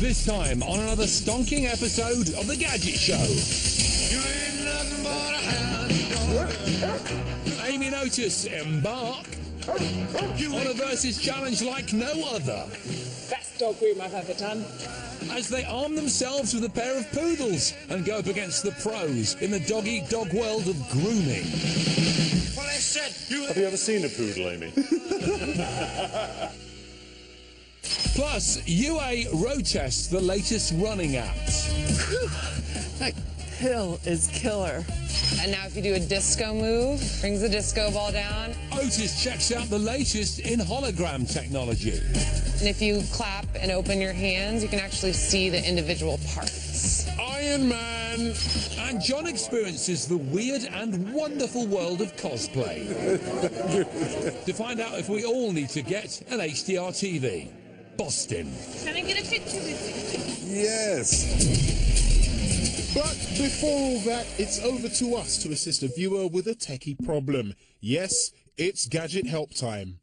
This time on another stonking episode of The Gadget Show. You ain't nothing but a hound dog. Amy and Otis embark on a versus challenge like no other. Best dog groom I've ever done. As they arm themselves with a pair of poodles and go up against the pros in the dog-eat-dog world of grooming. Well, I said Have you ever seen a poodle, Amy? Plus, UA road tests the latest running apps. That hill is killer. And now if you do a disco move, brings the disco ball down. Otis checks out the latest in hologram technology. And if you clap and open your hands, you can actually see the individual parts. Iron Man! And John experiences the weird and wonderful world of cosplay. To find out if we all need to get an HDR TV. Boston. Can I get a picture with you? Yes. But before all that, it's over to us to assist a viewer with a techie problem. Yes, it's Gadget Help Time.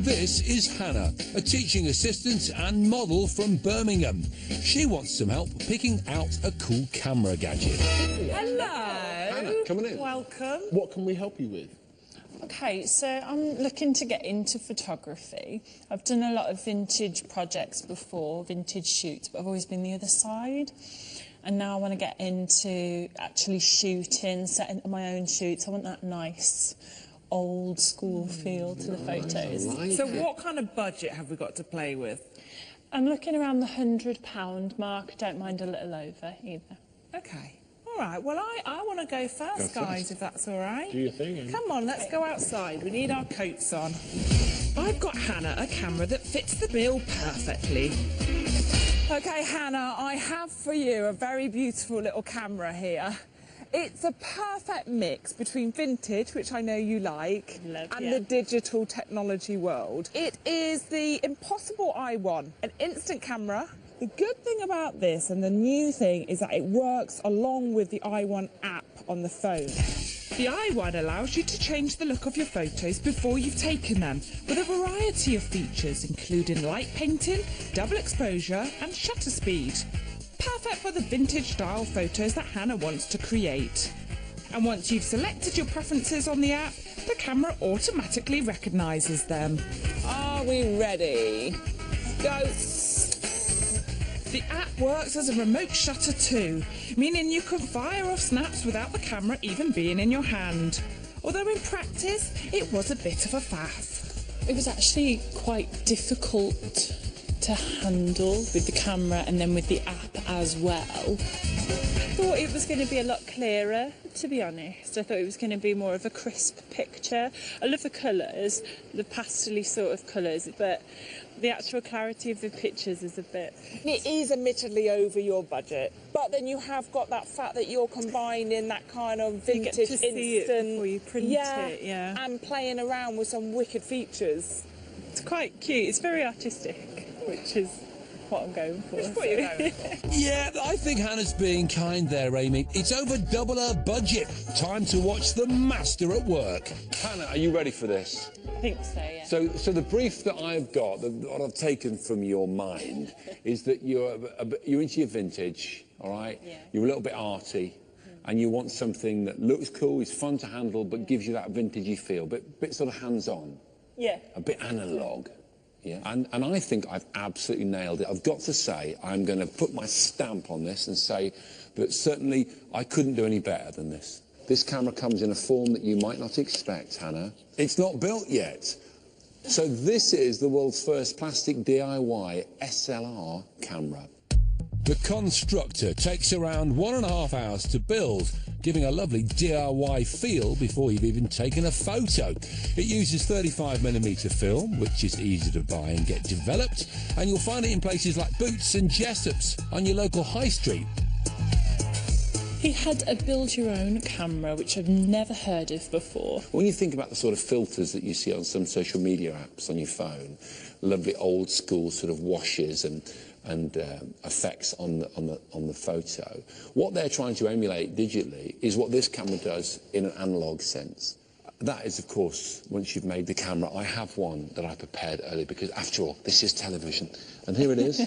This is Hannah, a teaching assistant and model from Birmingham. She wants some help picking out a cool camera gadget. Hello. Hannah, coming in. Welcome. What can we help you with? Okay, so I'm looking to get into photography. I've done a lot of vintage projects before, vintage shoots, but I've always been the other side. And now I want to get into actually shooting, setting up my own shoots. I want that nice old school feel to the photos. So what kind of budget have we got to play with? I'm looking around the £100 mark. I don't mind a little over either. Okay. All right. Well, I want to go first, guys, if that's all right. Do your thing. Amy. Come on, let's go outside. We need our coats on. I've got Hannah a camera that fits the bill perfectly. Okay, Hannah, I have for you a very beautiful little camera here. It's a perfect mix between vintage, which I know you like, and the digital technology world. It is the Impossible i1, an instant camera. The good thing about this and the new thing is that it works along with the i1 app on the phone. The i1 allows you to change the look of your photos before you've taken them with a variety of features, including light painting, double exposure and shutter speed. Perfect for the vintage style photos that Hannah wants to create. And once you've selected your preferences on the app, the camera automatically recognises them. Are we ready? Go! The app works as a remote shutter too, meaning you can fire off snaps without the camera even being in your hand. Although in practice, it was a bit of a faff. It was actually quite difficult to handle with the camera and then with the app as well. I thought it was going to be a lot clearer, to be honest. I thought it was going to be more of a crisp picture. I love the colours, the pastel-y sort of colours, but the actual clarity of the pictures is a bit... It is admittedly over your budget, but then you have got that fact that you're combining that kind of vintage you get to see instant... it before you print it, yeah. And playing around with some wicked features. It's quite cute. It's very artistic, which is what I'm going for. Which is what you're going for. Yeah, I think Hannah's being kind there, Amy. It's over double her budget. Time to watch the master at work. Hannah, are you ready for this? I think so, yeah. So the brief that I've got, what I've taken from your mind, is that you're into your vintage, all right? Yeah. You're a little bit arty, and you want something that looks cool, is fun to handle, but gives you that vintagey feel, bit sort of hands-on. Yeah. A bit analogue. Yeah. And I think I've absolutely nailed it. I've got to say, I'm going to put my stamp on this and say that certainly I couldn't do any better than this. This camera comes in a form that you might not expect, Hannah. It's not built yet. So this is the world's first plastic DIY SLR camera. The Constructor takes around 1.5 hours to build, giving a lovely DIY feel before you've even taken a photo. It uses 35mm film, which is easy to buy and get developed, and you'll find it in places like Boots and Jessop's on your local high street. He had a build-your-own camera, which I've never heard of before. When you think about the sort of filters that you see on some social media apps on your phone, lovely old school sort of washes and effects on the photo, what they're trying to emulate digitally is what this camera does in an analog sense. That is, of course, once you've made the camera. I have one that I prepared earlier because, after all, this is television. And here it is.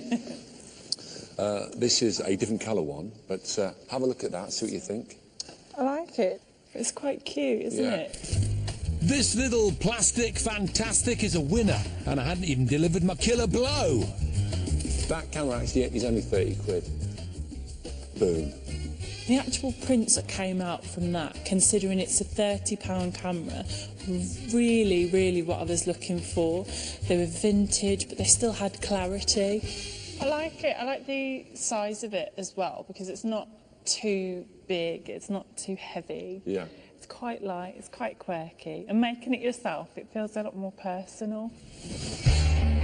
This is a different colour one, but have a look at that, see what you think. I like it. It's quite cute, isn't it? This little plastic fantastic is a winner, and I hadn't even delivered my killer blow. That camera actually is only 30 quid. Boom. The actual prints that came out from that, considering it's a £30 camera, were really, really what I was looking for. They were vintage, but they still had clarity. I like it. I like the size of it as well, because it's not too big, it's not too heavy. Yeah. It's quite light, it's quite quirky. And making it yourself, it feels a lot more personal.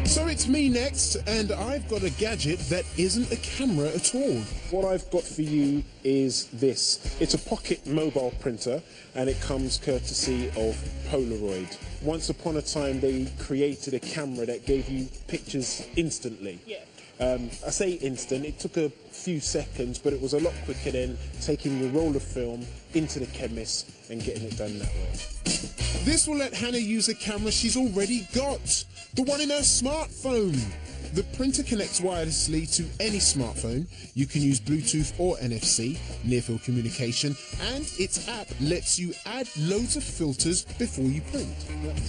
So it's me next, and I've got a gadget that isn't a camera at all. What I've got for you is this. It's a pocket mobile printer, and it comes courtesy of Polaroid. Once upon a time, they created a camera that gave you pictures instantly. Yeah. I say instant, it took a few seconds, but it was a lot quicker than taking your roll of film into the chemist and getting it done that way. This will let Hannah use a camera she's already got, the one in her smartphone. The printer connects wirelessly to any smartphone. You can use Bluetooth or NFC, near-field communication, and its app lets you add loads of filters before you print.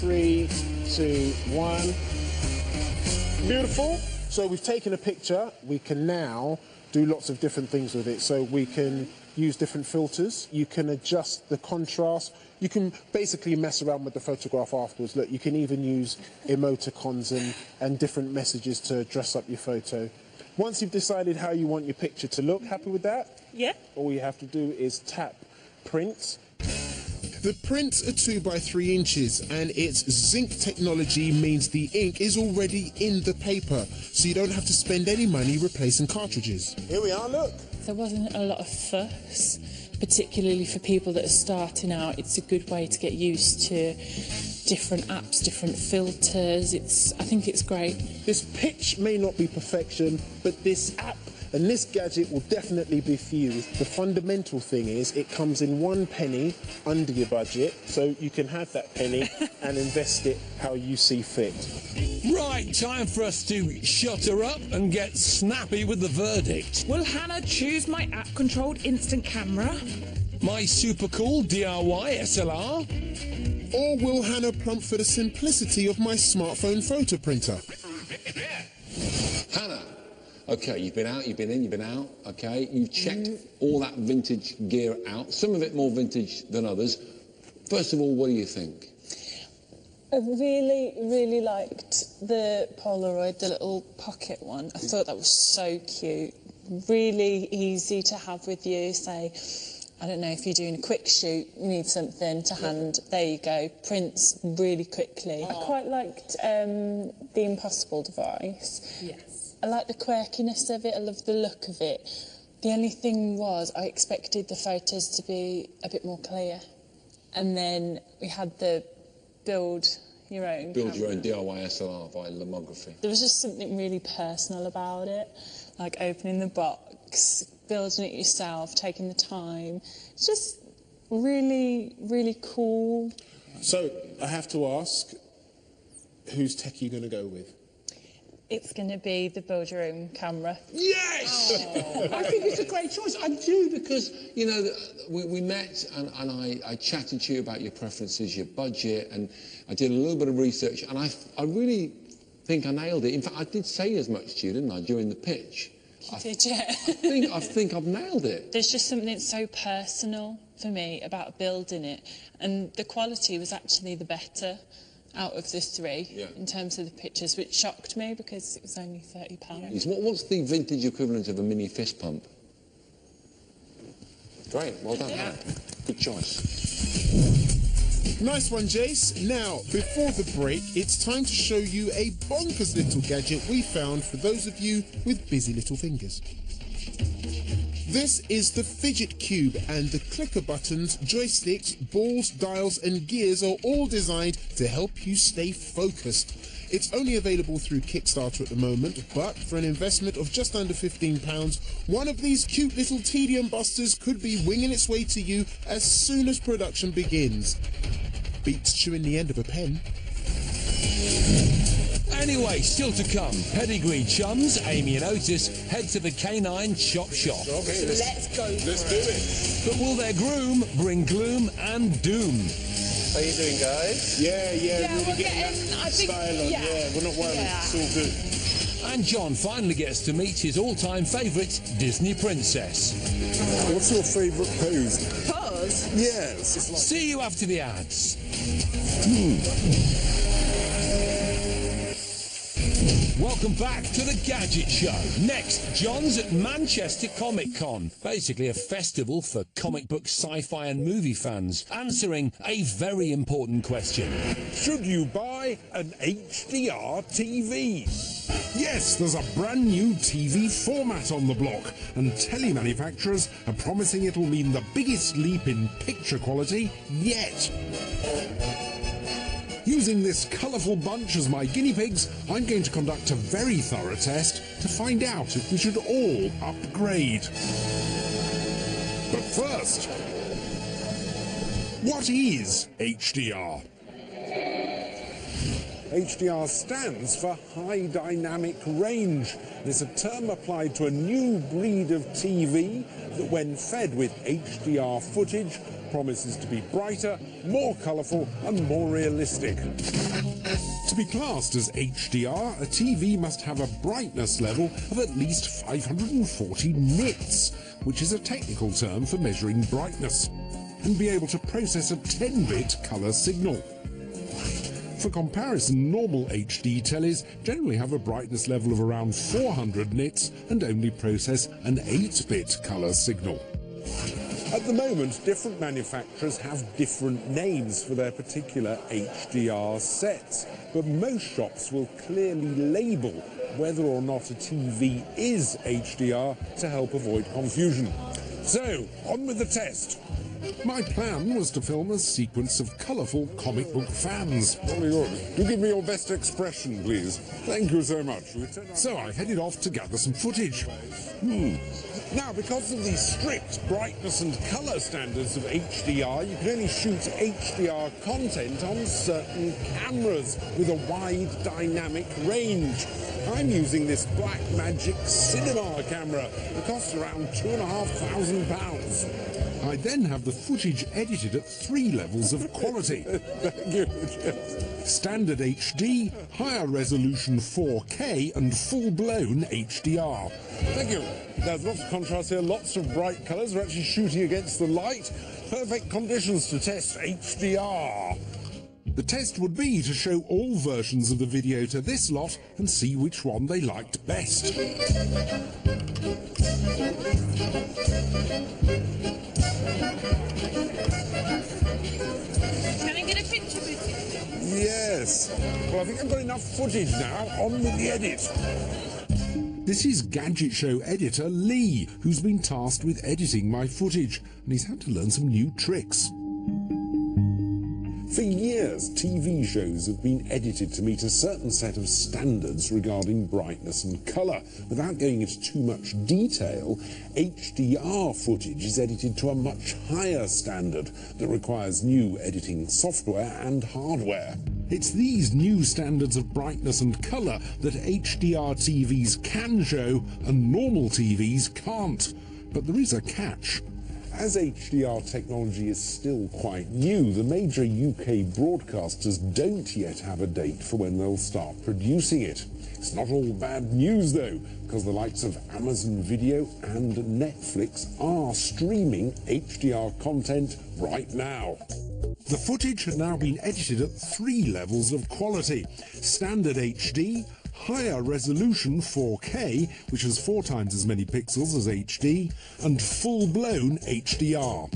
3, 2, 1. Beautiful. So we've taken a picture, we can now do lots of different things with it. So we can use different filters, you can adjust the contrast, you can basically mess around with the photograph afterwards. Look, you can even use emoticons and different messages to dress up your photo. Once you've decided how you want your picture to look, happy with that? Yeah. All you have to do is tap print. The prints are 2 by 3 inches, and its zinc technology means the ink is already in the paper, so you don't have to spend any money replacing cartridges. Here we are, look. There wasn't a lot of fuss, particularly for people that are starting out. It's a good way to get used to different apps, different filters. I think it's great. This pitch may not be perfection, but this app and this gadget will definitely be for you. The fundamental thing is it comes in 1 penny under your budget, so you can have that penny and invest it how you see fit. Right, time for us to shut her up and get snappy with the verdict. Will Hannah choose my app-controlled instant camera? My super cool DIY SLR? Or will Hannah plump for the simplicity of my smartphone photo printer? Hannah, okay, you've been out, you've been in, you've been out, okay, you've checked all that vintage gear out, some of it more vintage than others. First of all, what do you think? I really, really liked the Polaroid, the little pocket one. I thought that was so cute. Really easy to have with you, say, I don't know, if you're doing a quick shoot, you need something to hand, there you go, prints really quickly. I quite liked the Impossible device. Yes. I like the quirkiness of it, I love the look of it. The only thing was, I expected the photos to be a bit more clear. And then we had the build your own DIY SLR via lomography. There was just something really personal about it, like opening the box, building it yourself, taking the time. It's just really, really cool. So, I have to ask, whose tech are you going to go with? It's going to be the build your own camera. Yes! I think it's a great choice. I do, because, you know, we met and I chatted to you about your preferences, your budget, and I did a little bit of research, and I really think I nailed it. In fact, I did say as much to you, didn't I, during the pitch? Did you? I think I've nailed it. There's just something so personal for me about building it, and the quality was actually the better out of the 3 in terms of the pictures, which shocked me because it was only £30. What's the vintage equivalent of a mini fist pump? Great, well done. Yeah. Good choice. Nice one, Jace. Now, before the break, it's time to show you a bonkers little gadget we found for those of you with busy little fingers. This is the Fidget Cube, and the clicker buttons, joysticks, balls, dials and gears are all designed to help you stay focused. It's only available through Kickstarter at the moment, but for an investment of just under £15, one of these cute little tedium busters could be winging its way to you as soon as production begins. Beats chewing the end of a pen. Anyway, still to come, pedigree chums, Amy and Otis, head to the canine chop shop. Okay, Let's go. let's do it. But will their groom bring gloom and doom? How you doing, guys? Yeah, Yeah, really we're getting getting, that I think, style on. Yeah, we're not worried. Yeah. It's all good. And John finally gets to meet his all-time favourite Disney princess. What's your favourite pose? Pause. Yes. See you after the ads. Welcome back to the Gadget Show. Next, John's at Manchester Comic Con, basically a festival for comic book, sci-fi and movie fans, answering a very important question. Should you buy an HDR TV? Yes, there's a brand new TV format on the block, and telly manufacturers are promising it'll mean the biggest leap in picture quality yet. Using this colourful bunch as my guinea pigs, I'm going to conduct a very thorough test to find out if we should all upgrade. But first, what is HDR? HDR stands for High Dynamic Range. It's a term applied to a new breed of TV that, when fed with HDR footage, promises to be brighter, more colourful and more realistic. To be classed as HDR, a TV must have a brightness level of at least 540 nits, which is a technical term for measuring brightness, and be able to process a 10-bit colour signal. For comparison, normal HD tellies generally have a brightness level of around 400 nits and only process an 8-bit colour signal. At the moment, different manufacturers have different names for their particular HDR sets, but most shops will clearly label whether or not a TV is HDR to help avoid confusion. So, on with the test. My plan was to film a sequence of colourful comic book fans. Very good. Do give me your best expression, please. Thank you so much. So I headed off to gather some footage. Now, because of the strict brightness and colour standards of HDR, you can only shoot HDR content on certain cameras with a wide dynamic range. I'm using this Blackmagic Cinema camera. It costs around £2,500. I then have the footage edited at 3 levels of quality. Thank you. Standard HD, higher resolution 4K and full-blown HDR. Thank you. There's lots of contrast here, lots of bright colours. We're actually shooting against the light. Perfect conditions to test HDR. The test would be to show all versions of the video to this lot and see which one they liked best. Can I get a picture with you? Yes. Well, I think I've got enough footage now. On with the edit. This is Gadget Show editor Lee, who's been tasked with editing my footage, and he's had to learn some new tricks. For years, TV shows have been edited to meet a certain set of standards regarding brightness and colour. Without going into too much detail, HDR footage is edited to a much higher standard that requires new editing software and hardware. It's these new standards of brightness and colour that HDR TVs can show and normal TVs can't. But there is a catch. As HDR technology is still quite new, the major UK broadcasters don't yet have a date for when they'll start producing it. It's not all bad news though, because the likes of Amazon Video and Netflix are streaming HDR content right now. The footage had now been edited at 3 levels of quality: standard HD, higher resolution 4K, which has 4 times as many pixels as HD, and full-blown HDR.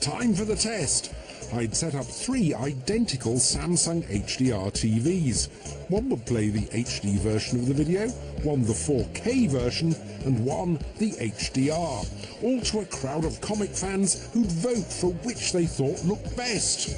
Time for the test. I'd set up 3 identical Samsung HDR TVs. One would play the HD version of the video, one the 4K version, and one the HDR. All to a crowd of comic fans who'd vote for which they thought looked best.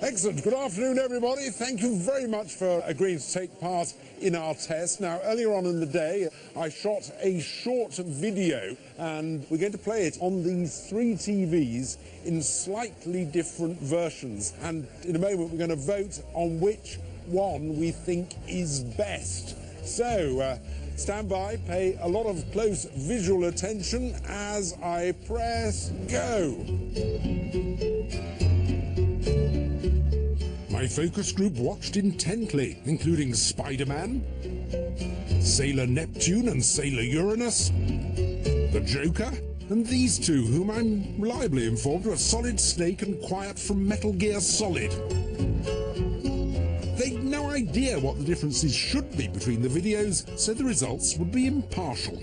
Excellent. Good afternoon, everybody. Thank you very much for agreeing to take part in our test. Now, earlier on in the day, I shot a short video, and we're going to play it on these 3 TVs in slightly different versions. And in a moment, we're going to vote on which one we think is best. So, stand by, pay a lot of close visual attention as I press go. My focus group watched intently, including Spider-Man, Sailor Neptune and Sailor Uranus, the Joker, and these two, whom I'm reliably informed are Solid Snake and Quiet from Metal Gear Solid. They'd no idea what the differences should be between the videos, so the results would be impartial.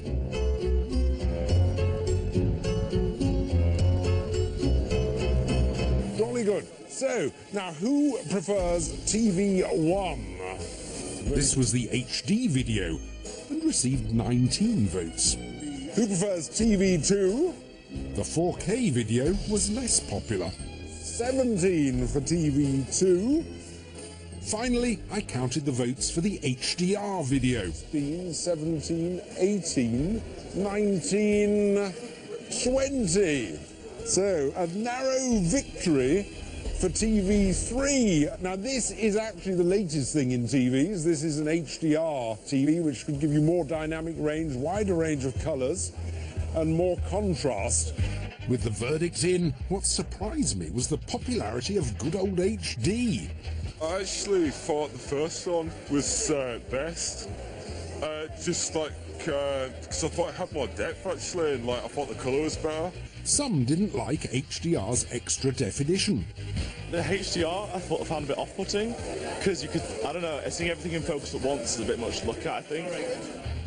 Jolly good. So, now who prefers TV1? This was the HD video and received 19 votes. Who prefers TV2? The 4K video was less popular. 17 for TV2. Finally, I counted the votes for the HDR video. 17, 18, 19, 20. So, a narrow victory for TV3. Now, this is actually the latest thing in TVs. This is an HDR TV, which could give you more dynamic range, wider range of colours, and more contrast. With the verdicts in, what surprised me was the popularity of good old HD. I actually thought the first one was best. Just like, because I thought it had more depth actually, and like I thought the colour was better. Some didn't like HDR's extra definition. The HDR I found a bit off-putting, because you could, I don't know, seeing everything in focus at once is a bit much to look at, I think.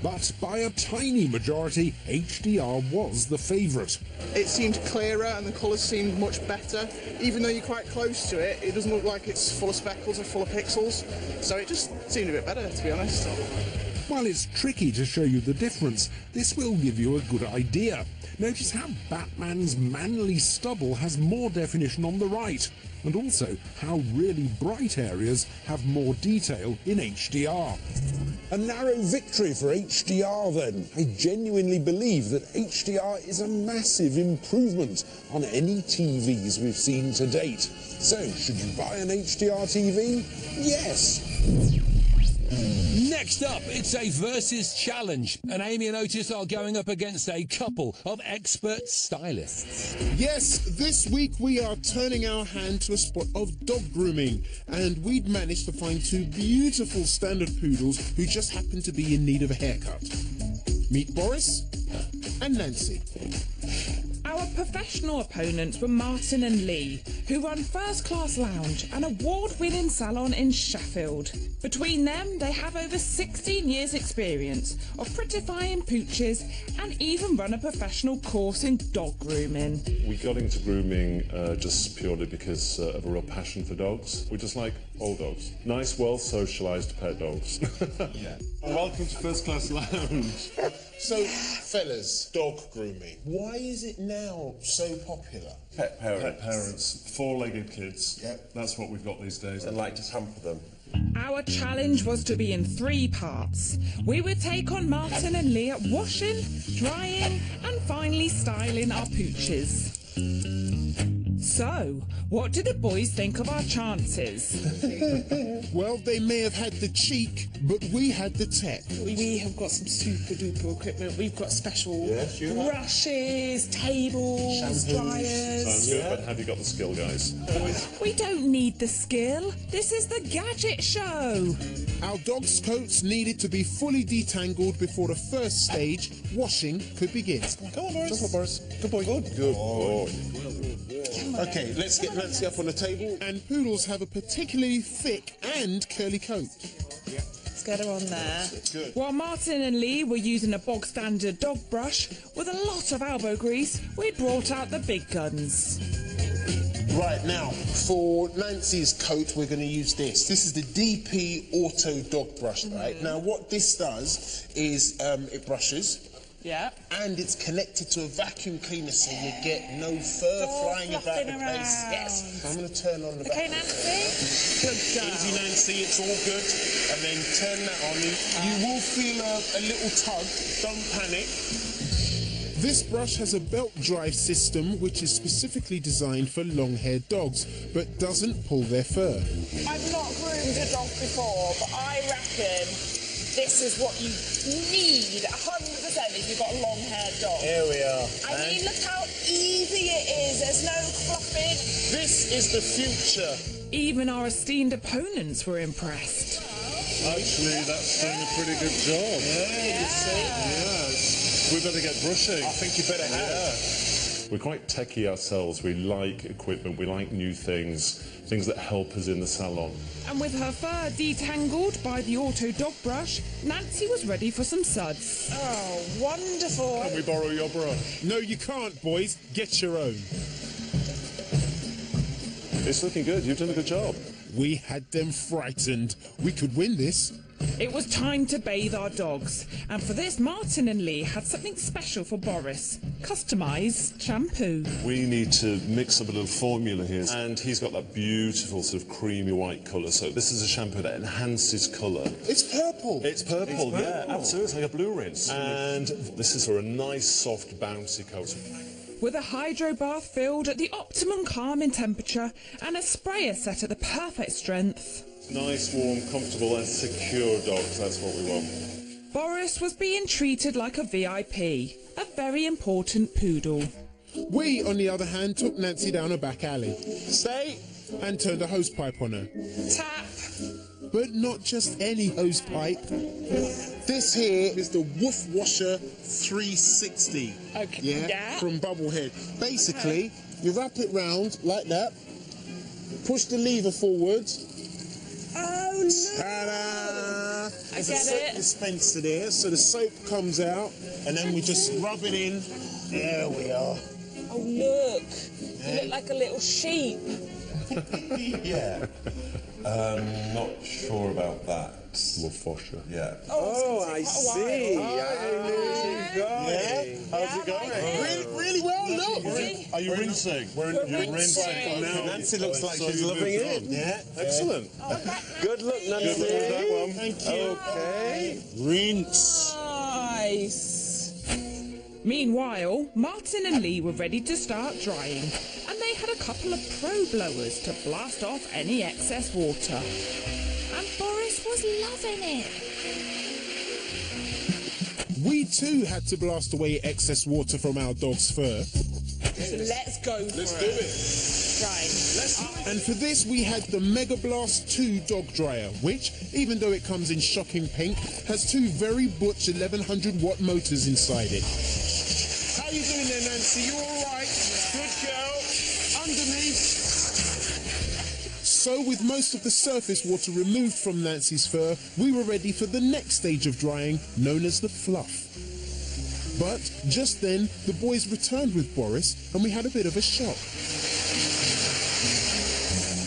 But by a tiny majority, HDR was the favourite. It seemed clearer and the colours seemed much better. Even though you're quite close to it, it doesn't look like it's full of speckles or full of pixels. So it just seemed a bit better, to be honest. While it's tricky to show you the difference, this will give you a good idea. Notice how Batman's manly stubble has more definition on the right, and also how really bright areas have more detail in HDR. A narrow victory for HDR then. I genuinely believe that HDR is a massive improvement on any TVs we've seen to date. So, should you buy an HDR TV? Yes! Next up, it's a versus challenge, and Amy and Otis are going up against a couple of expert stylists. Yes, this week we are turning our hand to a spot of dog grooming, and we'd managed to find two beautiful standard poodles who just happen to be in need of a haircut. Meet Boris and Nancy. Our professional opponents were Martin and Lee, who run First Class Lounge, an award-winning salon in Sheffield. Between them, they have over 16 years' experience of prettifying pooches and even run a professional course in dog grooming. We got into grooming just purely because of a real passion for dogs. We just like old dogs. Nice, well-socialised pet dogs. Yeah. Welcome to First Class Lounge. So, fellas, dog grooming. Why is it now so popular? Pet parents, four-legged kids. Yep. That's what we've got these days. And like to hamper them. Our challenge was to be in 3 parts. We would take on Martin and Lee at washing, drying and finally styling our pooches. So, what did the boys think of our chances? Well, they may have had the cheek, but we had the tech. We have got some super duper equipment. We've got special brushes, tables, dryers. Sounds good, but have you got the skill, guys? We don't need the skill. This is the Gadget Show. Our dogs' coats needed to be fully detangled before the first stage, washing, could begin. Come on, Boris. Just Boris. Good boy. Good boy. Okay, let's get Nancy up on the table. And poodles have a particularly thick and curly coat. Let's get her on there. Good. While Martin and Lee were using a bog standard dog brush with a lot of elbow grease, we brought out the big guns. Right, now, for Nancy's coat, we're going to use this. This is the DP Auto Dog Brush, right? Now, what this does is it brushes. Yeah. And it's connected to a vacuum cleaner so you get no fur flying about the place. Yes. So I'm going to turn on the vacuum. Okay, Nancy. Good job. Easy, Nancy, it's all good. And then turn that on. You will feel a little tug. Don't panic. This brush has a belt drive system which is specifically designed for long-haired dogs, but doesn't pull their fur. I'm not grooming. owned a dog before, but I reckon this is what you need 100% if you've got a long-haired dog. Here we are. I mean, look how easy it is. There's no fluffing. This is the future. Even our esteemed opponents were impressed. Actually, that's doing a pretty good job. Yes. We better get brushing. I think you better have. We're quite techie ourselves. We like equipment. We like new things that help us in the salon. And with her fur detangled by the auto dog brush, Nancy was ready for some suds. Oh, wonderful. Can we borrow your brush? No, you can't, boys. Get your own. It's looking good. You've done a good job. We had them frightened. We could win this. It was time to bathe our dogs, and for this Martin and Lee had something special for Boris. Customised shampoo. We need to mix up a little formula here, and he's got that beautiful sort of creamy white colour, so this is a shampoo that enhances colour. It's purple. It's purple, yeah, absolutely. It's like a blue rinse. And this is for a nice, soft, bouncy coat. With a hydro bath filled at the optimum calming temperature and a sprayer set at the perfect strength. Nice, warm, comfortable and secure dogs, that's what we want. Boris was being treated like a VIP, a very important poodle. We, on the other hand, took Nancy down a back alley. Say, and turned a hose pipe on her. Tap. But not just any hose pipe. This here is the Woof Washer 360. Okay. Yeah. From Bubblehead. Basically, you wrap it round like that, push the lever forward. Oh, no. Ta-da! There's a soap dispenser there, so the soap comes out, and then we just rub it in. There we are. Oh, look. You look like a little sheep. Yeah. Not sure about that. Woof washer. Yeah. Oh, I see. Yeah. How's it going? Really well, look. Are you rinsing? You're rinsing. Now Nancy looks like So she's you loving moved it. on. Yeah. Excellent. Good luck, Nancy. Good luck with that one. Thank you. Okay. Rinse. Nice. Meanwhile, Martin and Lee were ready to start drying, and they had a couple of pro blowers to blast off any excess water. And Boris was loving it. We too had to blast away excess water from our dog's fur. So let's go for Let's do it. Right. And for this, we had the Mega Blast 2 dog dryer, which, even though it comes in shocking pink, has two very butch 1100 watt motors inside it. How you doing there, Nancy? You all right? Good girl. Underneath. So, with most of the surface water removed from Nancy's fur, we were ready for the next stage of drying, known as the fluff. But just then, the boys returned with Boris, and we had a bit of a shock.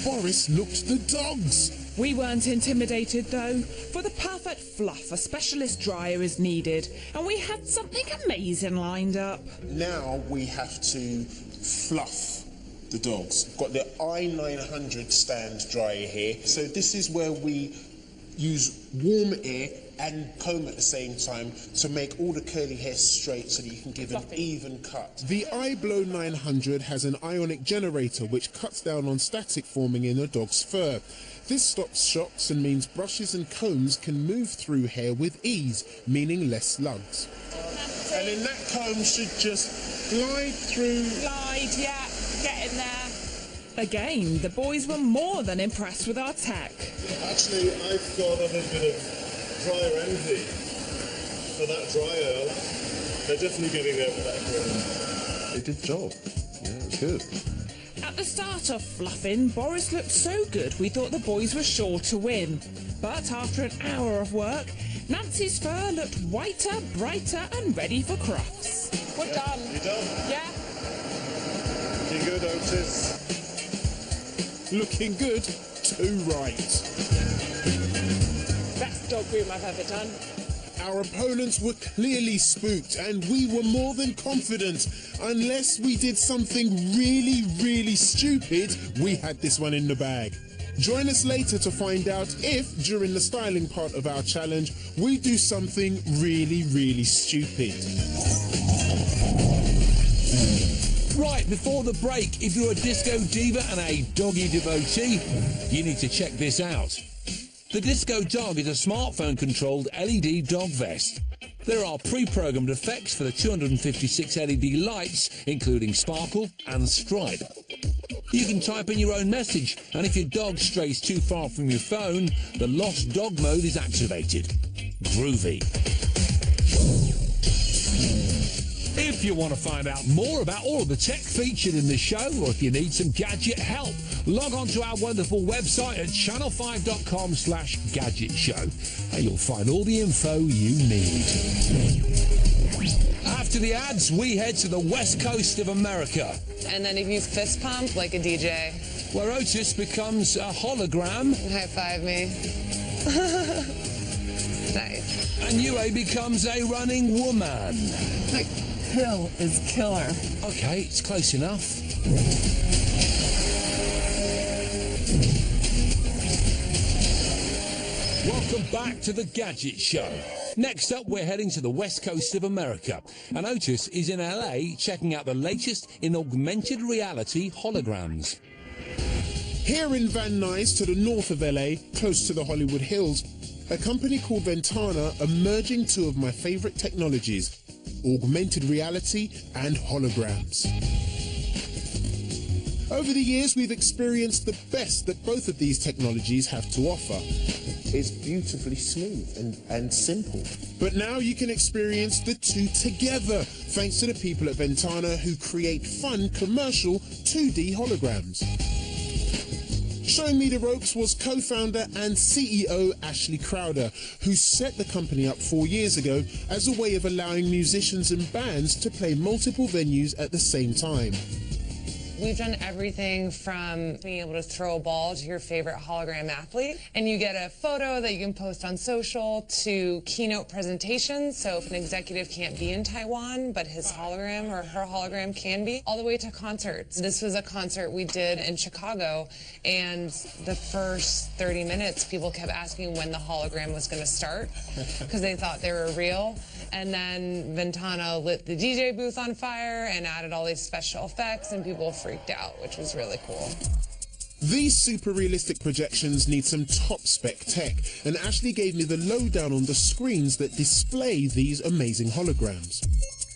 Boris looked the dogs. We weren't intimidated though. For the perfect fluff, a specialist dryer is needed, and we had something amazing lined up. Now we have to fluff the dogs. Got the i900 stand dryer here. So this is where we use warm air and comb at the same time to make all the curly hair straight so that you can give an even cut. The iBlow 900 has an ionic generator which cuts down on static forming in a dog's fur. This stops shocks and means brushes and combs can move through hair with ease, meaning less slugs. And then that comb should just glide through. Glide, yeah, get in there. Again, the boys were more than impressed with our tech. Actually, I've got a little bit of dryer envy for that dryer. They're definitely getting there with that. They did the job. Yeah, it was good. At the start of fluffing, Boris looked so good we thought the boys were sure to win. But after an hour of work, Nancy's fur looked whiter, brighter and ready for crufts. We're done. You done? Yeah. Looking good, Otis. Looking good, too right. Best dog groom I've ever done. Our opponents were clearly spooked and we were more than confident. Unless we did something really, really stupid, we had this one in the bag. Join us later to find out if, during the styling part of our challenge, we do something really, really stupid. Right, before the break, if you're a disco diva and a doggy devotee, you need to check this out. The Disco Dog is a smartphone-controlled LED dog vest. There are pre-programmed effects for the 256 LED lights, including sparkle and stripe. You can type in your own message, and if your dog strays too far from your phone, the lost dog mode is activated. Groovy. If you want to find out more about all of the tech featured in the show, or if you need some gadget help, log on to our wonderful website at channel5.com/gadget show, and you'll find all the info you need. After the ads, we head to the west coast of America. And then if you fist pump like a DJ. Where Otis becomes a hologram. High five me. Nice. And Yue becomes a running woman. Like, kill is killer. Okay, it's close enough. Welcome back to the Gadget Show. Next up, we're heading to the west coast of America, and Otis is in LA checking out the latest in augmented reality holograms. Here in Van Nuys, to the north of LA, close to the Hollywood Hills, a company called Ventana are merging two of my favorite technologies, augmented reality and holograms. Over the years, we've experienced the best that both of these technologies have to offer. It's beautifully smooth and simple. But now you can experience the two together, thanks to the people at Ventana who create fun commercial 2D holograms. Showing me the ropes was co-founder and CEO Ashley Crowder, who set the company up 4 years ago as a way of allowing musicians and bands to play multiple venues at the same time. We've done everything from being able to throw a ball to your favorite hologram athlete, and you get a photo that you can post on social, to keynote presentations, so if an executive can't be in Taiwan, but his hologram or her hologram can be, all the way to concerts. This was a concert we did in Chicago, and the first 30 minutes, people kept asking when the hologram was going to start, because they thought they were real. And then Ventana lit the DJ booth on fire and added all these special effects, and people freaked out, which was really cool. These super realistic projections need some top spec tech, and Ashley gave me the lowdown on the screens that display these amazing holograms.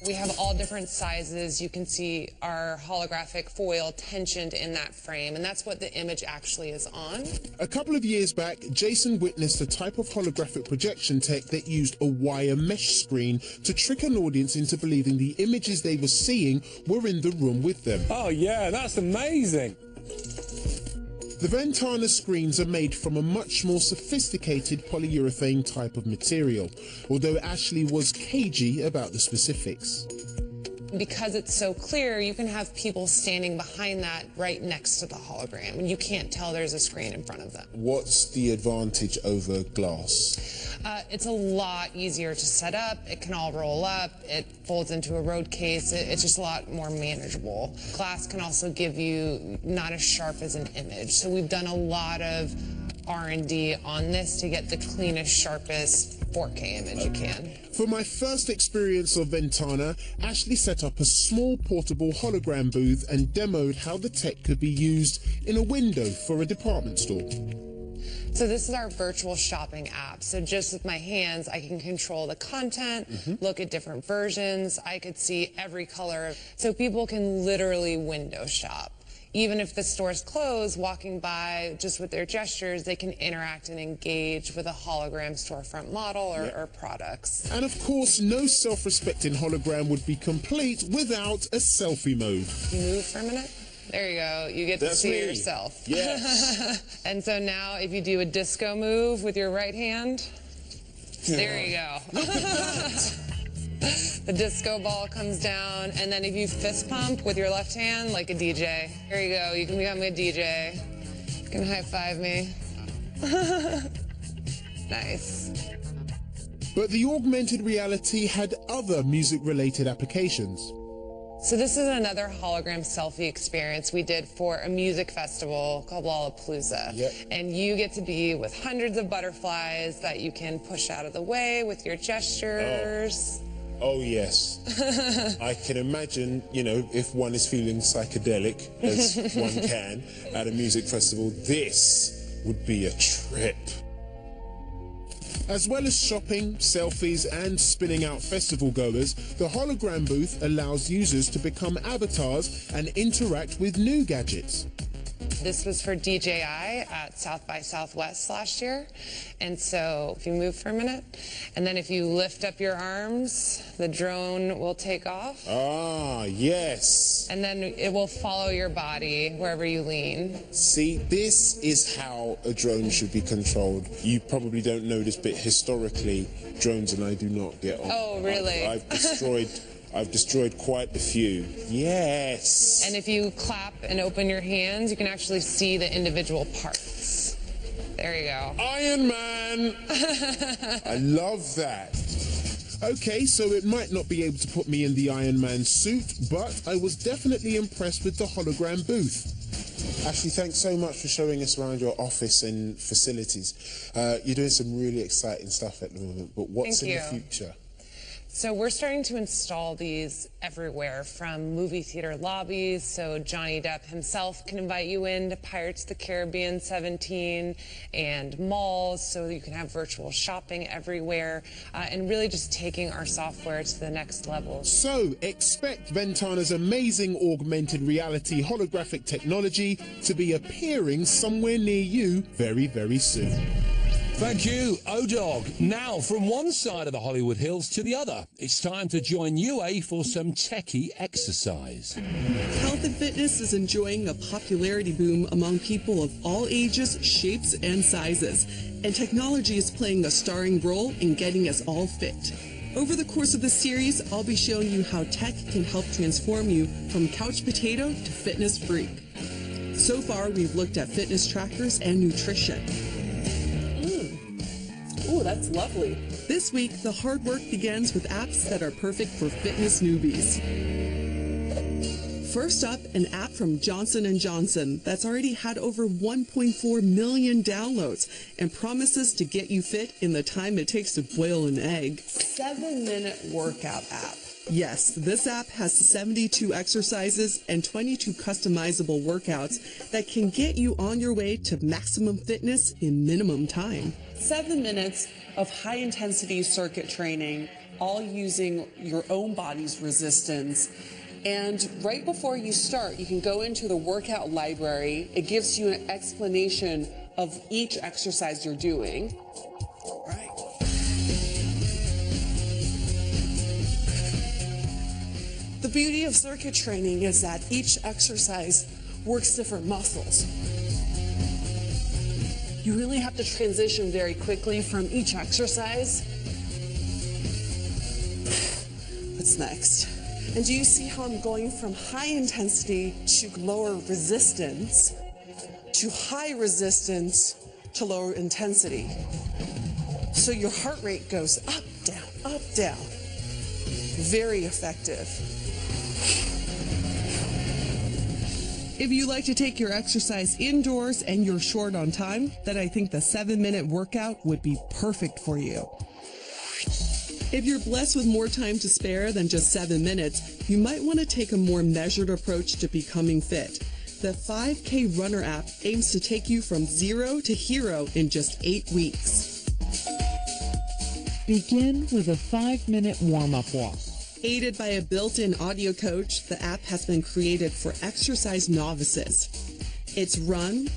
We have all different sizes. You can see our holographic foil tensioned in that frame, and that's what the image actually is on. A couple of years back, Jason witnessed a type of holographic projection tech that used a wire mesh screen to trick an audience into believing the images they were seeing were in the room with them. Oh yeah, that's amazing. The Ventana screens are made from a much more sophisticated polyurethane type of material, although Ashley was cagey about the specifics. Because it's so clear, you can have people standing behind that right next to the hologram, and you can't tell there's a screen in front of them. What's the advantage over glass? It's a lot easier to set up. It can all roll up. It folds into a road case. It's just a lot more manageable. Glass can also give you not as sharp as an image. So we've done a lot of R&D on this to get the cleanest, sharpest 4K image you can. For my first experience of Ventana, Ashley set up a small portable hologram booth and demoed how the tech could be used in a window for a department store. So this is our virtual shopping app. So just with my hands, I can control the content, look at different versions. I could see every color. So people can literally window shop. Even if the store's closed, walking by just with their gestures, they can interact and engage with a hologram storefront model or products. And of course, no self-respecting hologram would be complete without a selfie mode. Move for a minute. There you go. You get to see yourself. Yes. And so now if you do a disco move with your right hand, there you go. The disco ball comes down, and then if you fist pump with your left hand like a DJ, there you go. You can become a DJ. You can high five me. Nice. But the augmented reality had other music-related applications. So this is another hologram selfie experience we did for a music festival called Lollapalooza. And you get to be with hundreds of butterflies that you can push out of the way with your gestures. Oh, yes. I can imagine, you know, if one is feeling psychedelic, as one can, at a music festival, this would be a trip. As well as shopping, selfies and spinning out festival goers, the hologram booth allows users to become avatars and interact with new gadgets. This was for DJI at South by Southwest last year. And so if you move for a minute, and then if you lift up your arms, the drone will take off. Ah, yes. And then it will follow your body wherever you lean. See, this is how a drone should be controlled. You probably don't know this, but historically, drones and I do not get on. Oh, really? I've destroyed quite a few. Yes. And if you clap and open your hands, you can actually see the individual parts. There you go. Iron Man! I love that. Okay, so it might not be able to put me in the Iron Man suit, but I was definitely impressed with the hologram booth. Ashley, thanks so much for showing us around your office and facilities. You're doing some really exciting stuff at the moment, but what's in the future? So we're starting to install these everywhere, from movie theater lobbies, so Johnny Depp himself can invite you in to Pirates of the Caribbean 17, and malls, so you can have virtual shopping everywhere, and really just taking our software to the next level. So expect Ventana's amazing augmented reality holographic technology to be appearing somewhere near you very, very soon. Thank you, O-Dog. Now, from one side of the Hollywood Hills to the other, it's time to join UA for some techie exercise. Health and fitness is enjoying a popularity boom among people of all ages, shapes, and sizes, and technology is playing a starring role in getting us all fit. Over the course of this series, I'll be showing you how tech can help transform you from couch potato to fitness freak. So far, we've looked at fitness trackers and nutrition. Oh, that's lovely. This week, the hard work begins with apps that are perfect for fitness newbies. First up, an app from Johnson & Johnson that's already had over 1.4 million downloads and promises to get you fit in the time it takes to boil an egg. 7-minute workout app. Yes, this app has 72 exercises and 22 customizable workouts that can get you on your way to maximum fitness in minimum time. 7 minutes of high-intensity circuit training, all using your own body's resistance. And right before you start, you can go into the workout library. It gives you an explanation of each exercise you're doing. Right. The beauty of circuit training is that each exercise works different muscles. You really have to transition very quickly from each exercise. What's next? And do you see how I'm going from high intensity to lower resistance to high resistance to lower intensity? So your heart rate goes up, down. Very effective. If you like to take your exercise indoors and you're short on time, then I think the 7-minute workout would be perfect for you. If you're blessed with more time to spare than just 7 minutes, you might want to take a more measured approach to becoming fit. The 5K Runner app aims to take you from 0 to hero in just 8 weeks. Begin with a 5-minute warm-up walk. Aided by a built-in audio coach, the app has been created for exercise novices. Its run,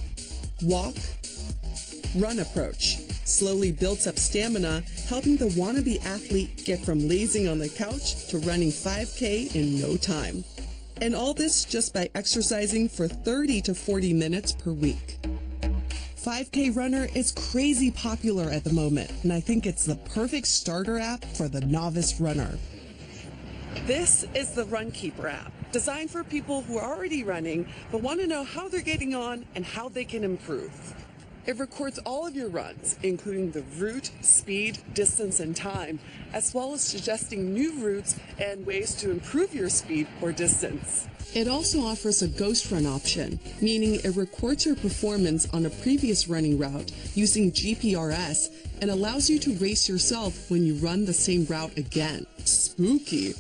walk, run approach slowly builds up stamina, helping the wannabe athlete get from lazing on the couch to running 5K in no time. And all this just by exercising for 30 to 40 minutes per week. 5K Runner is crazy popular at the moment, and I think it's the perfect starter app for the novice runner. This is the Runkeeper app, designed for people who are already running but want to know how they're getting on and how they can improve. It records all of your runs, including the route, speed, distance, and time, as well as suggesting new routes and ways to improve your speed or distance. It also offers a ghost run option, meaning it records your performance on a previous running route using GPRS and allows you to race yourself when you run the same route again. Spooky.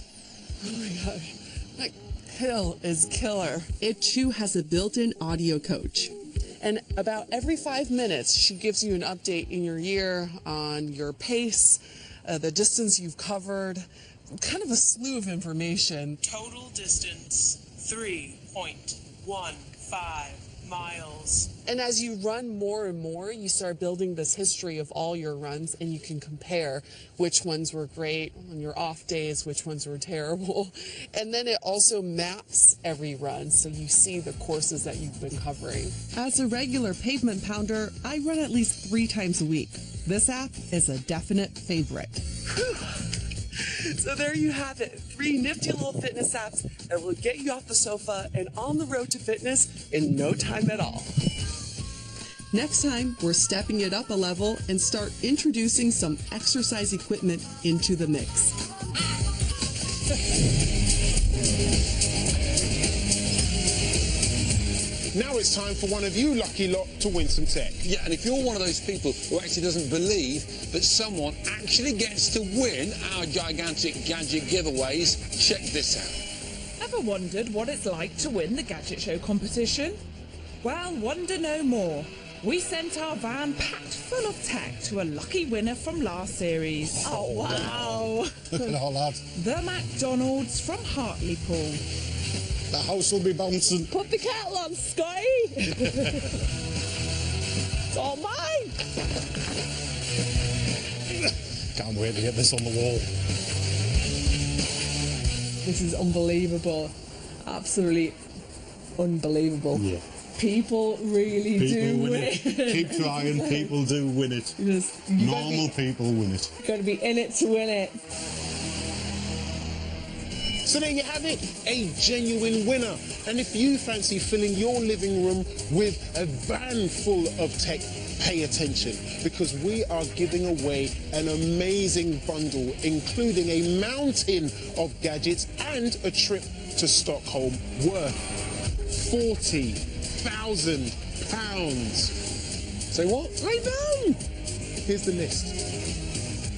Oh my gosh, that hill is killer. It too has a built-in audio coach. And about every 5 minutes, she gives you an update in your year on your pace, the distance you've covered, kind of a slew of information. Total distance, 3.15 miles. And as you run more and more, you start building this history of all your runs, and you can compare which ones were great on your off days, which ones were terrible. And then it also maps every run, so you see the courses that you've been covering. As a regular pavement pounder, I run at least 3 times a week. This app is a definite favorite. So there you have it, 3 nifty little fitness apps that will get you off the sofa and on the road to fitness in no time at all. Next time, we're stepping it up a level and start introducing some exercise equipment into the mix. Now it's time for one of you lucky lot to win some tech. Yeah, and if you're one of those people who actually doesn't believe that someone actually gets to win our gigantic gadget giveaways, check this out. Ever wondered what it's like to win the Gadget Show competition? Well, wonder no more. We sent our van packed full of tech to a lucky winner from last series. Oh, wow. No, lad. The McDonald's from Hartlepool. The house will be bouncing. Put the kettle on, Scotty. It's all mine. Can't wait to get this on the wall. This is unbelievable. Absolutely unbelievable. Yeah. People really do win it. Keep trying, people do win it. Normal people win it. You've got to be in it to win it. So there you have it, a genuine winner. And if you fancy filling your living room with a van full of tech, pay attention, because we are giving away an amazing bundle, including a mountain of gadgets and a trip to Stockholm worth £40,000. Say what? I know! Here's the list.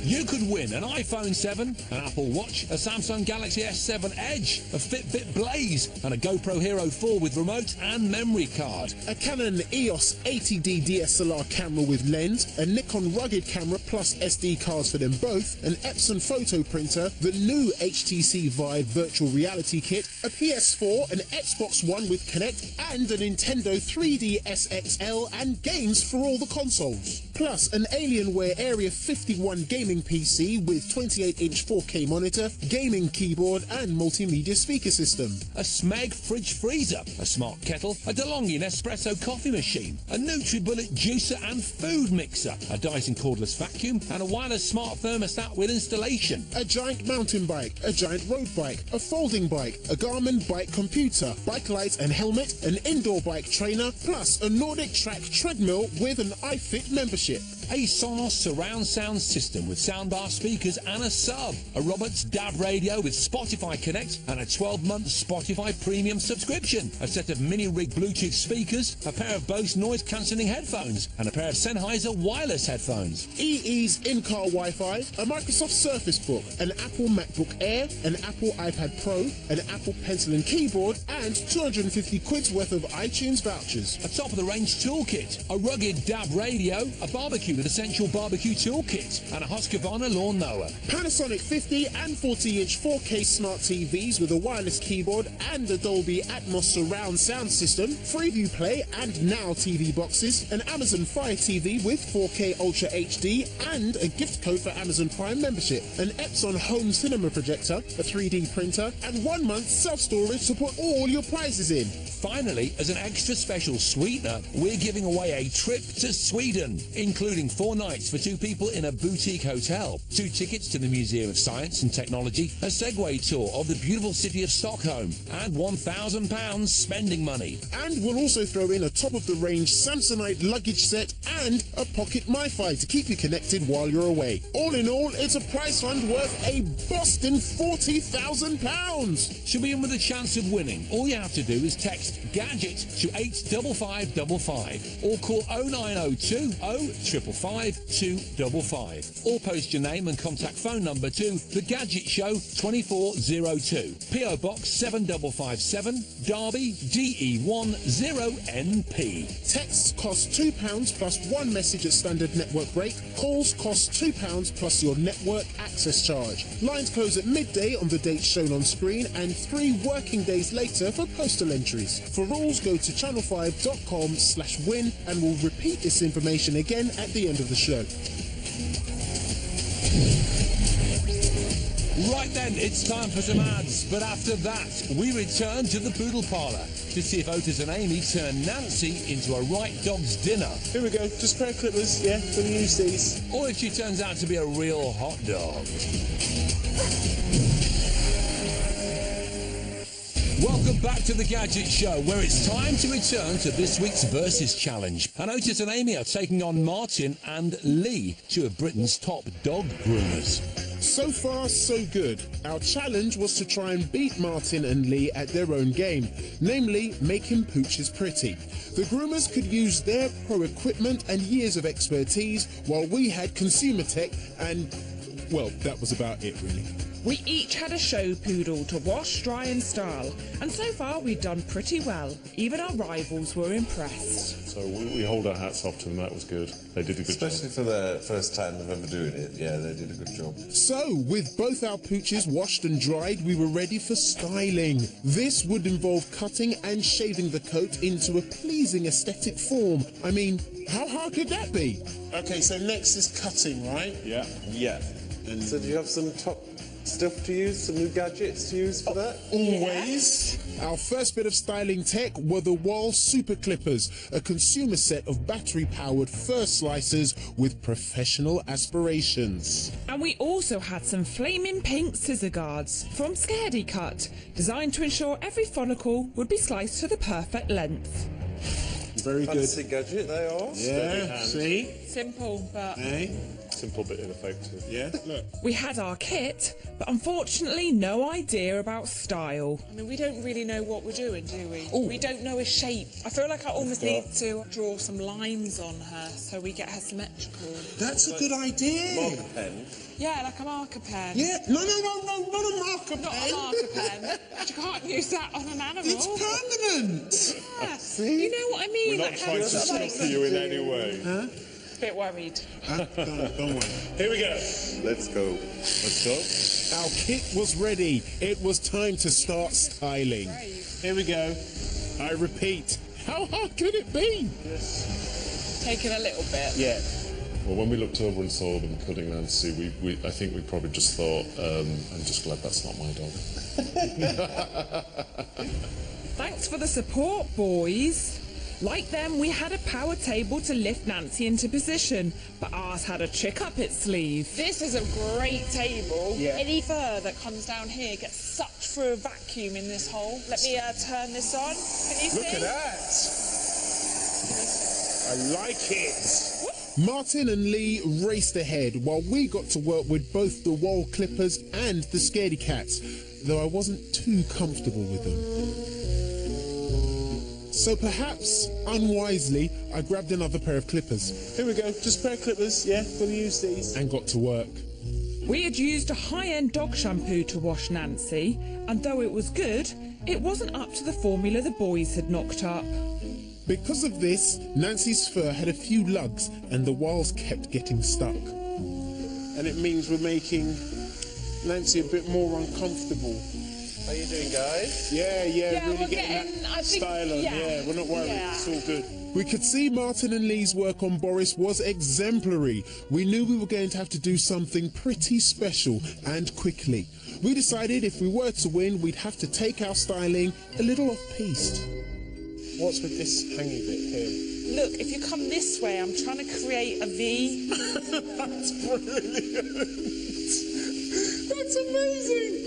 You could win an iPhone 7, an Apple Watch, a Samsung Galaxy S7 Edge, a Fitbit Blaze, and a GoPro Hero 4 with remote and memory card. A Canon EOS 80D DSLR camera with lens, a Nikon rugged camera plus SD cards for them both, an Epson photo printer, the new HTC Vive virtual reality kit, a PS4, an Xbox One with Kinect, and a Nintendo 3DS XL and games for all the consoles. Plus an Alienware Area 51 gaming PC with 28-inch 4K monitor, gaming keyboard and multimedia speaker system. A Smeg fridge freezer, a smart kettle, a DeLonghi Nespresso coffee machine, a NutriBullet juicer and food mixer, a Dyson cordless vacuum and a wireless smart thermostat with installation. A giant mountain bike, a giant road bike, a folding bike, a Garmin bike computer, bike lights and helmet, an indoor bike trainer, plus a Nordic Track treadmill with an iFit membership. A Sonos surround sound system with soundbar speakers and a sub. A Roberts DAB radio with Spotify Connect and a 12-month Spotify Premium subscription. A set of mini-rig Bluetooth speakers, a pair of Bose noise-cancelling headphones, and a pair of Sennheiser wireless headphones. EE's in-car Wi-Fi, a Microsoft Surface Book, an Apple MacBook Air, an Apple iPad Pro, an Apple Pencil and Keyboard, and 250 quid's worth of iTunes vouchers. A top-of-the-range toolkit, a rugged DAB radio, a barbecue with Essential Barbecue Toolkit, and a Husqvarna lawnmower. Panasonic 50 and 40-inch 4K smart TVs with a wireless keyboard and a Dolby Atmos surround sound system, Freeview Play and Now TV boxes, an Amazon Fire TV with 4K Ultra HD and a gift code for Amazon Prime membership, an Epson home cinema projector, a 3D printer, and 1 month self-storage to put all your prizes in. Finally, as an extra special sweetener, we're giving away a trip to Sweden, including 4 nights for 2 people in a boutique hotel, 2 tickets to the Museum of Science and Technology, a Segway tour of the beautiful city of Stockholm, and £1,000 spending money. And we'll also throw in a top-of-the-range Samsonite luggage set and a pocket MiFi to keep you connected while you're away. All in all, it's a prize fund worth a Boston £40,000. To be in with a chance of winning, all you have to do is text Gadget to 85555 or call 0902 055 5255. Or post your name and contact phone number to The Gadget Show 2402. PO Box 7557, Derby, DE10NP. Texts cost £2 plus one message at standard network rate. Calls cost £2 plus your network access charge. Lines close at midday on the date shown on screen and 3 working days later for postal entries. For rules, go to channel5.com/win and we'll repeat this information again at the end of the show. Right then, it's time for some ads, but after that, we return to the Poodle Parlour to see if Otis and Amy turn Nancy into a right dog's dinner. Here we go, just pair of clippers, yeah, gonna use these. Or if she turns out to be a real hot dog. Welcome back to the Gadget Show, where it's time to return to this week's Versus Challenge. And Otis and Amy are taking on Martin and Lee, 2 of Britain's top dog groomers. So far, so good. Our challenge was to try and beat Martin and Lee at their own game, namely making pooches pretty. The groomers could use their pro equipment and years of expertise, while we had consumer tech and, well, that was about it really. We each had a show poodle to wash, dry and style, and so far we'd done pretty well. Even our rivals were impressed. So we hold our hats off to them, that was good. They did a good job. Especially for their first time of ever doing it, yeah, they did a good job. So, with both our pooches washed and dried, we were ready for styling. This would involve cutting and shaving the coat into a pleasing aesthetic form. I mean, how hard could that be? Okay, so next is cutting, right? Yeah. Yeah. And so do you have some top stuff to use, some new gadgets to use for that? Always. Our first bit of styling tech were the Wall Super Clippers, a consumer set of battery-powered fur slicers with professional aspirations. And we also had some flaming pink scissor guards from Scaredy Cut, designed to ensure every follicle would be sliced to the perfect length. Very good. Fancy gadget they are. Yeah, see? Simple, but... Simple bit ineffective. Yeah, look. We had our kit, but unfortunately no idea about style. I mean, we don't really know what we're doing, do we? Ooh. We don't know a shape. I feel like I almost need to draw some lines on her so we get her symmetrical. That's a good idea. Marker pen. Yeah, like a marker pen. Yeah, no, not a marker Not pen. a marker pen. You can't use that on an animal. It's permanent. Yeah. See? You know what I mean? We're not Like trying to how- stop you in any way. Huh? Bit worried. Don't worry. Here we go. Let's go. Let's go. Our kit was ready. It was time to start styling. Here we go. I repeat, how hard could it be? Taking a little bit. Yeah. Well, when we looked over and saw them cutting Nancy, I think we probably just thought, I'm just glad that's not my dog. Thanks for the support, boys. Like them, we had a power table to lift Nancy into position, but ours had a trick up its sleeve. This is a great table. Yeah. Any fur that comes down here gets sucked through a vacuum in this hole. Let me turn this on. Can you see? Look at that. I like it. Martin and Lee raced ahead while we got to work with both the Wall Clippers and the Scaredy Cats, though I wasn't too comfortable with them. So perhaps, unwisely, I grabbed another pair of clippers. Here we go, just a pair of clippers, yeah, gonna use these. And got to work. We had used a high-end dog shampoo to wash Nancy, and though it was good, it wasn't up to the formula the boys had knocked up. Because of this, Nancy's fur had a few lugs and the walls kept getting stuck. And it means we're making Nancy a bit more uncomfortable. How you doing, guys? Yeah, really we're getting that I think, style on. Yeah, we're not worried. Yeah. It's all good. We could see Martin and Lee's work on Boris was exemplary. We knew we were going to have to do something pretty special and quickly. We decided if we were to win, we'd have to take our styling a little off-piste. What's with this hangy bit here? Look, if you come this way, I'm trying to create a V. That's brilliant. That's amazing.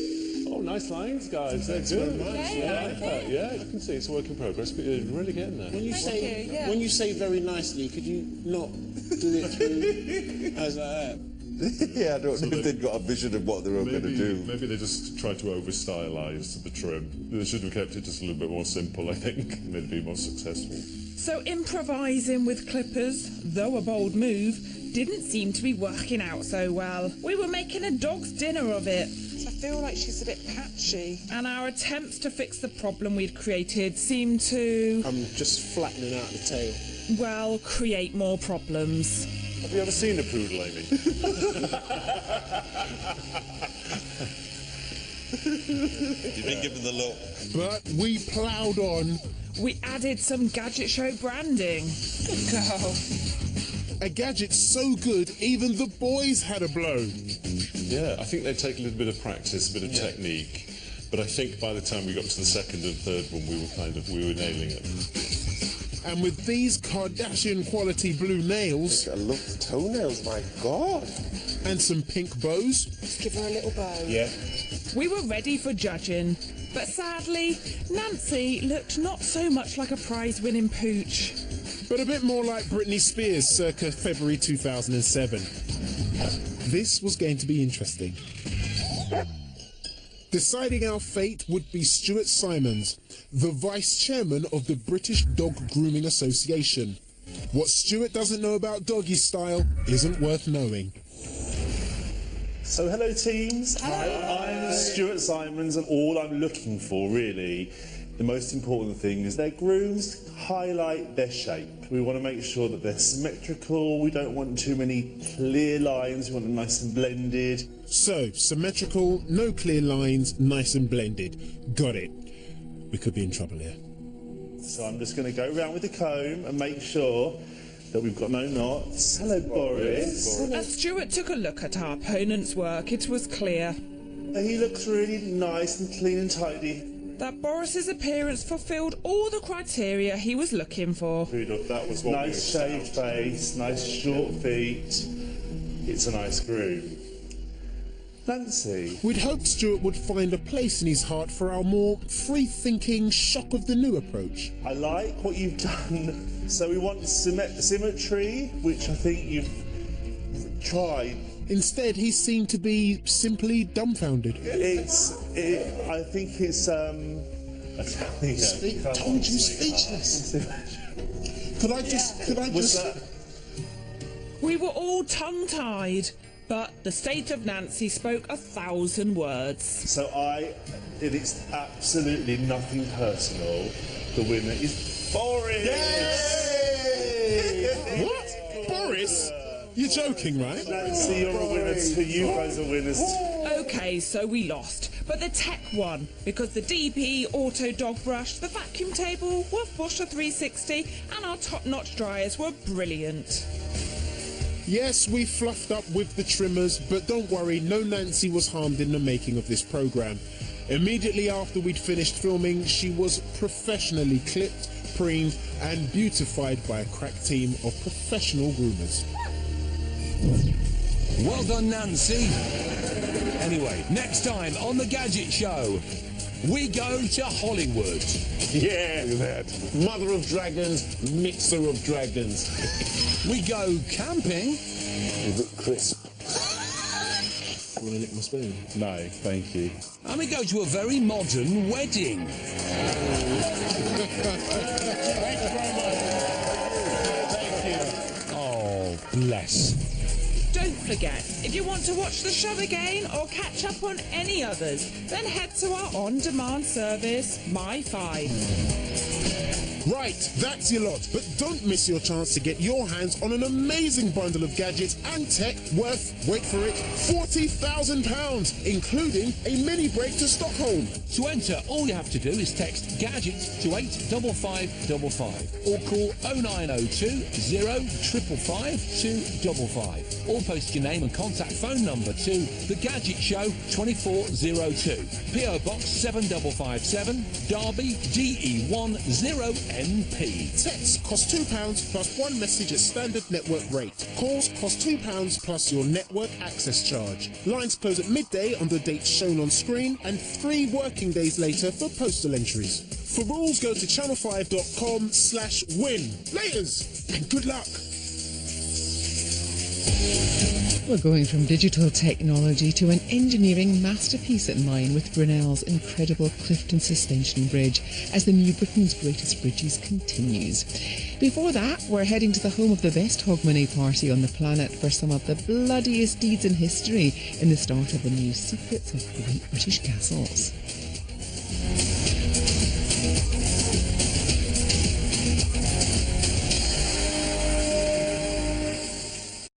Oh, nice lines, guys. They're good. Yeah, you can see it's a work in progress, but you're really getting there. When you Thank you. say very nicely, could you not do it through as that? Yeah, I don't know if they'd got a vision of what they were going to do. Maybe they just tried to over-stylise the trim. They should have kept it just a little bit more simple, I think. Maybe be more successful. So improvising with clippers, though a bold move, didn't seem to be working out so well. We were making a dog's dinner of it. I feel like she's a bit patchy. And our attempts to fix the problem we'd created seemed to... I'm just flattening out the tail. well, create more problems. Have you ever seen a poodle, Amy? You've been given the look. But we ploughed on. We added some Gadget Show branding. Go. A Gadget so good, even the boys had a blow. Yeah, I think they take a little bit of practice, a bit of technique. But I think by the time we got to the second and third one, we were nailing it. And with these Kardashian quality blue nails... I love the toenails, my God. And some pink bows... Just give her a little bow. Yeah. We were ready for judging, but sadly, Nancy looked not so much like a prize-winning pooch. But a bit more like Britney Spears circa February 2007. This was going to be interesting. Deciding our fate would be Stuart Simons, the Vice Chairman of the British Dog Grooming Association. What Stuart doesn't know about doggy style isn't worth knowing. So hello teams, I'm Stuart Simons, and all I'm looking for really, the most important thing is their grooms highlight their shape. We want to make sure that they're symmetrical, we don't want too many clear lines, we want them nice and blended. So, symmetrical, no clear lines, nice and blended. Got it. We could be in trouble here. So I'm just going to go around with the comb and make sure that we've got no knots. Hello, Boris. As Stuart took a look at our opponent's work, it was clear He looks really nice and clean and tidy. that Boris's appearance fulfilled all the criteria he was looking for. That was what nice shaved face, nice short feet. It's a nice groom. Nancy. We'd hoped Stuart would find a place in his heart for our more free-thinking, shock of the new approach. I like what you've done. So we want symmetry, which I think you've tried. Instead, he seemed to be simply dumbfounded. I think it's, told you speechless. Could I just... We were all tongue-tied, but the state of Nancy spoke 1,000 words. So it's absolutely nothing personal. The winner is Boris! Yay! What? Boris? You're joking, right? Nancy, you're a winner too. You guys are winners. Okay, so we lost, but the tech won, because the DP Auto Dog Brush, the vacuum table, Wolf Busher 360, and our top-notch dryers were brilliant. Yes, we fluffed up with the trimmers, but don't worry, no Nancy was harmed in the making of this programme. Immediately after we'd finished filming, she was professionally clipped, preened, and beautified by a crack team of professional groomers. Well done, Nancy. Anyway, next time on The Gadget Show, we go to Hollywood. Yeah, that. Mother of dragons, mixer of dragons. We go camping. Is it crisp? Want to lick my spoon? No, thank you. And we go to a very modern wedding. Thank you very much. Thank you. Oh, bless. Don't forget, if you want to watch the show again or catch up on any others, then head to our on-demand service, My5. Right, that's your lot, but don't miss your chance to get your hands on an amazing bundle of gadgets and tech worth, wait for it, £40,000, including a mini break to Stockholm. To enter, all you have to do is text Gadget to 85555 or call 0902 0555 255 or post your name and contact phone number to The Gadget Show 2402, PO Box 7557, Derby, DE10NP. Texts cost £2 plus one message at standard network rate. Calls cost £2 plus your network access charge. Lines close at midday on the dates shown on screen and 3 working days later for postal entries. For rules, go to channel5.com/win. Laters and good luck. We're going from digital technology to an engineering masterpiece at mine with Brunel's incredible Clifton Suspension Bridge as the new Britain's Greatest Bridges continues. Before that, we're heading to the home of the best Hogmanay party on the planet for some of the bloodiest deeds in history in the start of the new Secrets of Great British Castles.